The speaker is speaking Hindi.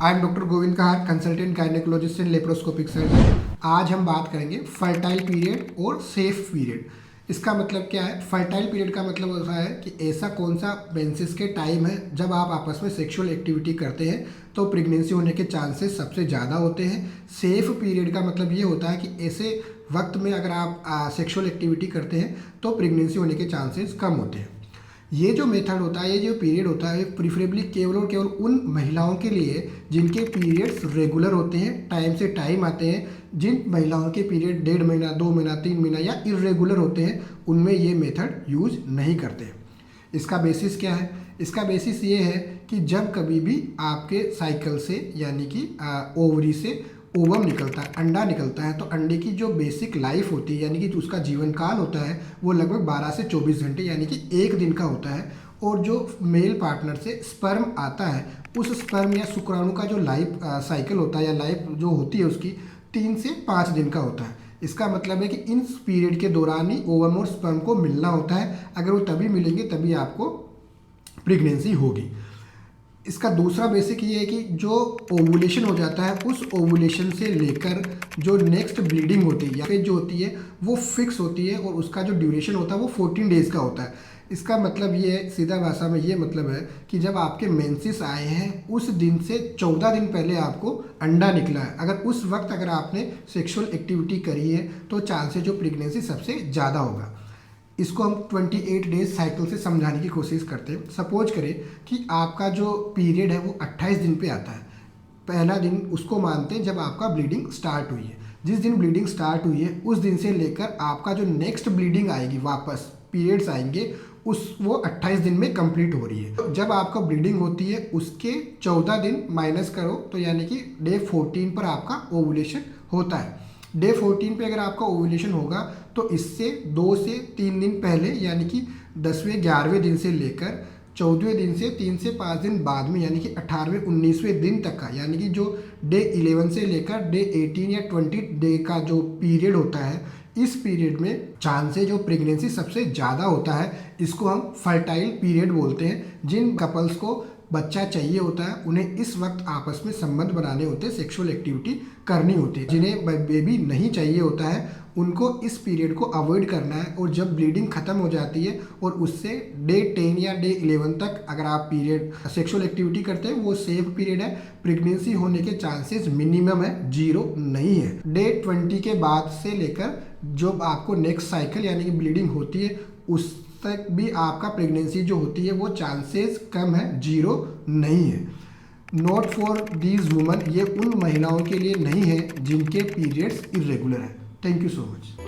I am doctor Govind Kahar, consultant gynaecologist and laparoscopic surgeon. आज हम बात करेंगे फर्टाइल पीरियड और सेफ पीरियड। इसका मतलब क्या है? फर्टाइल पीरियड का मतलब होता है कि ऐसा कौन सा मेंसेस के टाइम है जब आप आपस में सेक्सुअल एक्टिविटी करते हैं तो प्रेगनेंसी होने के चांसेस सबसे ज़्यादा होते हैं। सेफ पीरियड का मतलब ये होता है कि ऐसे वक्त में अगर आप सेक्सुअल एक्टिविटी करते हैं तो प्रेगनेंसी होने के चांसेस कम होते हैं। ये जो मेथड होता है, ये जो पीरियड होता है, प्रिफरेबली केवल और केवल उन महिलाओं के लिए जिनके पीरियड्स रेगुलर होते हैं, टाइम से टाइम आते हैं। जिन महिलाओं के पीरियड 1.5 महीना, 2 महीना, 3 महीना या इरेगुलर होते हैं, उनमें ये मेथड यूज नहीं करते। इसका बेसिस क्या है? इसका बेसिस ये है कि जब कभी भी आपके साइकिल से यानी कि ओवरी से ओवम निकलता है, अंडा निकलता है, तो अंडे की जो बेसिक लाइफ होती है यानी कि उसका जीवन काल होता है वो लगभग 12 से 24 घंटे यानी कि 1 दिन का होता है। और जो मेल पार्टनर से स्पर्म आता है, उस स्पर्म या शुक्राणु का जो लाइफ साइकिल होता है या लाइफ जो होती है उसकी 3 से 5 दिन का होता है। इसका मतलब है कि इन पीरियड के दौरान ही ओवम और स्पर्म को मिलना होता है। अगर वो तभी मिलेंगे तभी आपको प्रेगनेंसी होगी। इसका दूसरा बेसिक ये है कि जो ओवुलेशन हो जाता है, उस ओवुलेशन से लेकर जो नेक्स्ट ब्लीडिंग होती है या फिर जो होती है वो फिक्स होती है और उसका जो ड्यूरेशन होता है वो 14 डेज़ का होता है। इसका मतलब ये है, सीधा भाषा में ये मतलब है कि जब आपके मेंसेस आए हैं उस दिन से 14 दिन पहले आपको अंडा निकला है, अगर उस वक्त अगर आपने सेक्सुअल एक्टिविटी करी है तो चांसेस जो प्रेगनेंसी सबसे ज़्यादा होगा। इसको हम 28 डेज साइकिल से समझाने की कोशिश करते हैं। सपोज करें कि आपका जो पीरियड है वो 28 दिन पे आता है। पहला दिन उसको मानते हैं जब आपका ब्लीडिंग स्टार्ट हुई है। जिस दिन ब्लीडिंग स्टार्ट हुई है उस दिन से लेकर आपका जो नेक्स्ट ब्लीडिंग आएगी, वापस पीरियड्स आएंगे, वो 28 दिन में कंप्लीट हो रही है। तो जब आपका ब्लीडिंग होती है उसके 14 दिन माइनस करो तो यानी कि डे 14 पर आपका ओवुलेशन होता है। डे 14 पे अगर आपका ओवुलेशन होगा तो इससे 2 से 3 दिन पहले यानी कि 10वें 11वें दिन से लेकर 14वें दिन से 3 से 5 दिन बाद में यानी कि 18वें 19वें दिन तक का यानी कि जो डे 11 से लेकर डे 18 या 20 डे का जो पीरियड होता है, इस पीरियड में चांसेस जो प्रेगनेंसी सबसे ज़्यादा होता है, इसको हम फर्टाइल पीरियड बोलते हैं। जिन कपल्स को बच्चा चाहिए होता है उन्हें इस वक्त आपस में संबंध बनाने होते हैं, सेक्सुअल एक्टिविटी करनी होती है। जिन्हें बेबी नहीं चाहिए होता है उनको इस पीरियड को अवॉइड करना है। और जब ब्लीडिंग ख़त्म हो जाती है और उससे डे 10 या डे 11 तक अगर आप पीरियड सेक्सुअल एक्टिविटी करते हैं वो सेफ पीरियड है। प्रेगनेंसी होने के चांसेस मिनिमम है, 0 नहीं है। डे 20 के बाद से लेकर जो आपको नेक्स्ट साइकिल यानी कि ब्लीडिंग होती है उस तक भी आपका प्रेगनेंसी जो होती है वो चांसेस कम है, 0 नहीं है। नॉट फॉर दीज वुमन, ये उन महिलाओं के लिए नहीं है जिनके पीरियड्स इरेगुलर है। Thank you so much.